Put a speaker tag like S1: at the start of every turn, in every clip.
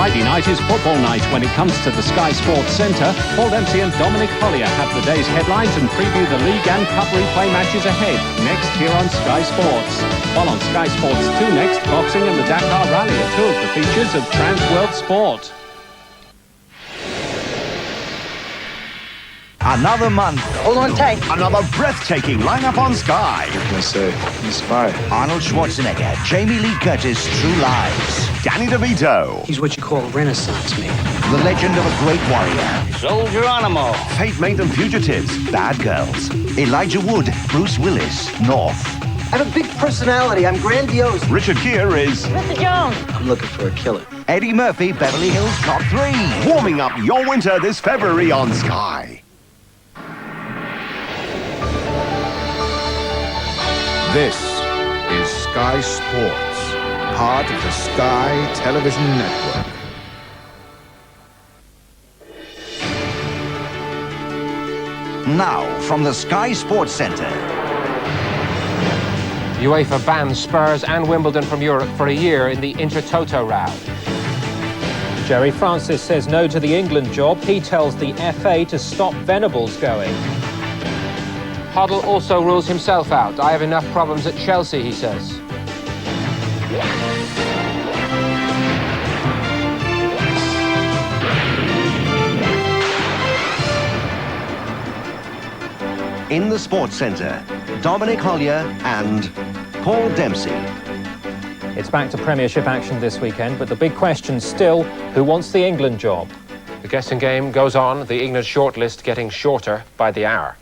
S1: Friday night is football night when it comes to the Sky Sports Centre. Paul Dempsey and Dominic Collier have the day's headlines and preview the league and cup replay matches ahead. Next here on Sky Sports. While on Sky Sports 2 next, boxing and the Dakar Rally are two of the features of Trans World Sport.
S2: Another month.
S3: Hold on tight.
S2: Another breathtaking lineup on Sky.
S4: What can I say? Inspired.
S2: Arnold Schwarzenegger, Jamie Lee Curtis, True Lives. Danny DeVito.
S3: He's what you call a Renaissance man.
S2: The Legend of a Great Warrior.
S5: Sol Geronimo.
S2: Fate Mate and Fugitives. Bad Girls. Elijah Wood, Bruce Willis, North.
S3: I have a big personality. I'm grandiose.
S2: Richard Gere is
S5: Mr. Jones.
S3: I'm looking for a killer.
S2: Eddie Murphy, Beverly Hills Cop 3. Warming up your winter this February on Sky.
S4: This is Sky Sports, part of the Sky Television Network.
S2: Now, from the Sky Sports Centre.
S6: UEFA bans Spurs and Wimbledon from Europe for a year in the Intertoto row.
S7: Jerry Francis says no to the England job. He tells the FA to stop Venables going.
S6: Hoddle also rules himself out. I have enough problems at Chelsea, he says.
S2: In the Sports Centre, Dominic Collier and Paul Dempsey.
S7: It's back to Premiership action this weekend, but the big question still, who wants the England job?
S6: The guessing game goes on, the England shortlist getting shorter by the hour.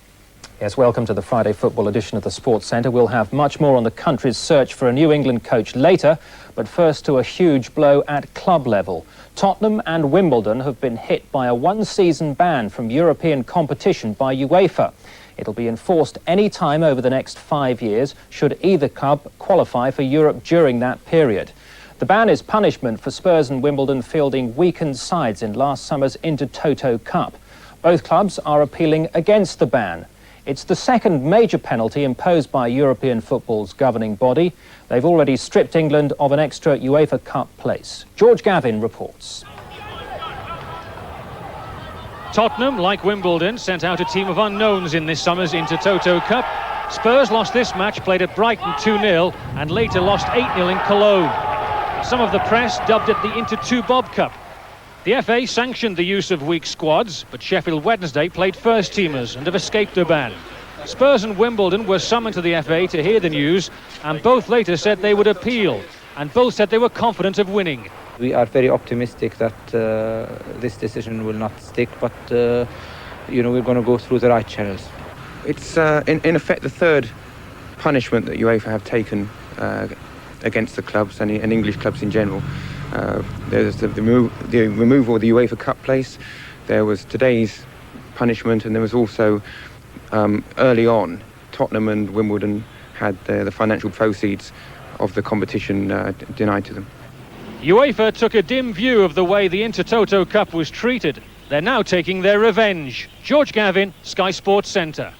S7: Yes, welcome to the Friday football edition of the Sports Centre. We'll have much more on the country's search for a new England coach later, but first to a huge blow at club level. Tottenham and Wimbledon have been hit by a one-season ban from European competition by UEFA. It'll be enforced any time over the next 5 years, should either club qualify for Europe during that period. The ban is punishment for Spurs and Wimbledon fielding weakened sides in last summer's Intertoto Cup. Both clubs are appealing against the ban. It's the second major penalty imposed by European football's governing body. They've already stripped England of an extra UEFA Cup place. George Gavin reports.
S8: Tottenham, like Wimbledon, sent out a team of unknowns in this summer's Intertoto Cup. Spurs lost this match, played at Brighton 2-0, and later lost 8-0 in Cologne. Some of the press dubbed it the Inter2 Bob Cup. The FA sanctioned the use of weak squads, but Sheffield Wednesday played first-teamers and have escaped a ban. Spurs and Wimbledon were summoned to the FA to hear the news, and both later said they would appeal, and both said they were confident of winning.
S9: We are very optimistic that this decision will not stick, but you know, we're going to go through the right channels.
S10: It's in effect the third punishment that UEFA have taken against the clubs and English clubs in general. There's the removal of the UEFA Cup place, there was today's punishment, and there was also early on Tottenham and Wimbledon had the financial proceeds of the competition denied to them.
S8: UEFA took a dim view of the way the Intertoto Cup was treated. They're now taking their revenge. George Gavin, Sky Sports Centre.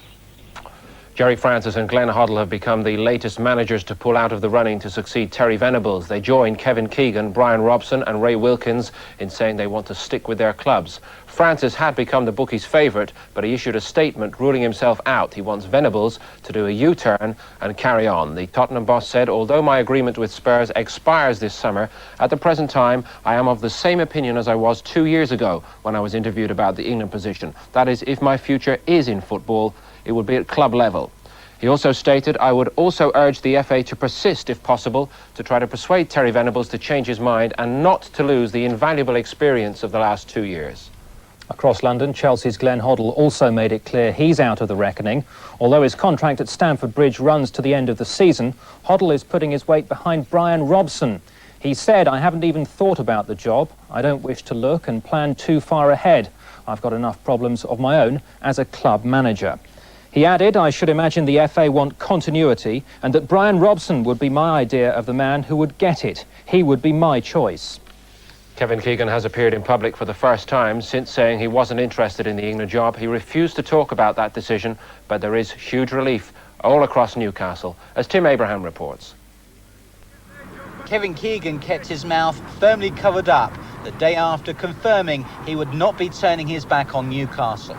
S6: Jerry Francis and Glenn Hoddle have become the latest managers to pull out of the running to succeed Terry Venables. They join Kevin Keegan, Brian Robson and Ray Wilkins in saying they want to stick with their clubs. Francis had become the bookies' favourite, but he issued a statement ruling himself out. He wants Venables to do a U-turn and carry on. The Tottenham boss said, although my agreement with Spurs expires this summer, at the present time I am of the same opinion as I was 2 years ago when I was interviewed about the England position. That is, if my future is in football, it would be at club level. He also stated, I would also urge the FA to persist, if possible, to try to persuade Terry Venables to change his mind and not to lose the invaluable experience of the last 2 years.
S7: Across London, Chelsea's Glenn Hoddle also made it clear he's out of the reckoning. Although his contract at Stamford Bridge runs to the end of the season, Hoddle is putting his weight behind Brian Robson. He said, I haven't even thought about the job. I don't wish to look and plan too far ahead. I've got enough problems of my own as a club manager. He added, I should imagine the FA want continuity and that Brian Robson would be my idea of the man who would get it. He would be my choice.
S6: Kevin Keegan has appeared in public for the first time since saying he wasn't interested in the England job. He refused to talk about that decision, but there is huge relief all across Newcastle, as Tim Abraham reports.
S11: Kevin Keegan kept his mouth firmly covered up
S5: the day after confirming he would not be turning his back on Newcastle.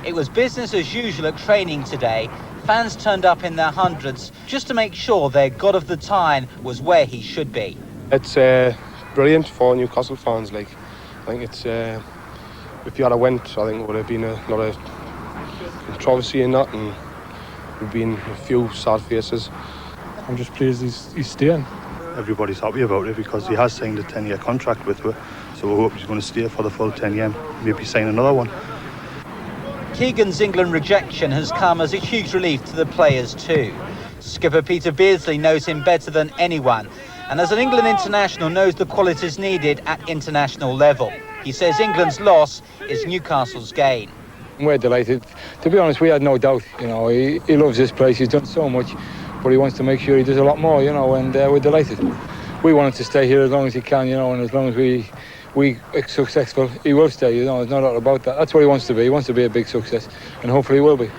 S5: It was business as usual at training today. Fans turned up in their hundreds just to make sure their God of the Tyne was where he should be.
S11: It's brilliant for Newcastle fans. I think it's if you had went, I think it would have been a lot of controversy in that, and there'd been a few sad faces.
S12: I'm just pleased he's staying. Everybody's happy about it because he has signed a 10-year contract with her, so we hope he's going to stay for the full 10 year, maybe sign another one.
S5: Keegan's England rejection has come as a huge relief to the players too. Skipper Peter Beardsley knows him better than anyone, and as an England international knows the qualities needed at international level. He says England's loss is Newcastle's gain.
S13: We're delighted. To be honest, we had no doubt. You know, he loves this place. He's done so much, but he wants to make sure he does a lot more. You know, and we're delighted. We want him to stay here as long as he can. You know, and as long as we are successful, he will stay. You know, there's no doubt about that. That's what he wants to be. He wants to be a big success, and hopefully he will be.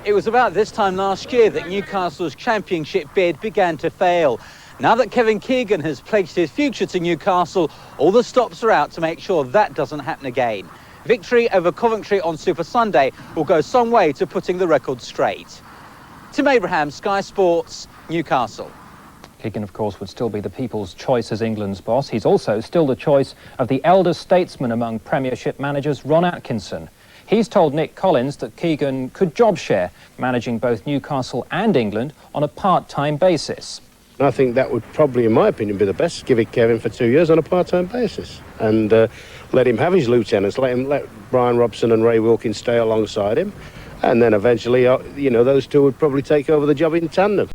S5: It was about this time last year that Newcastle's championship bid began to fail. Now that Kevin Keegan has pledged his future to Newcastle, all the stops are out to make sure that doesn't happen again. Victory over Coventry on Super Sunday will go some way to putting the record straight. Tim Abraham, Sky Sports, Newcastle.
S7: Keegan, of course, would still be the people's choice as England's boss. He's also still the choice of the elder statesman among Premiership managers, Ron Atkinson. He's told Nick Collins that Keegan could job share, managing both Newcastle and England on a part-time basis.
S14: I think that would probably, in my opinion, be the best. Give it Kevin for 2 years on a part-time basis and let him have his lieutenants. Let Brian Robson and Ray Wilkins stay alongside him, and then eventually, you know, those two would probably take over the job in tandem.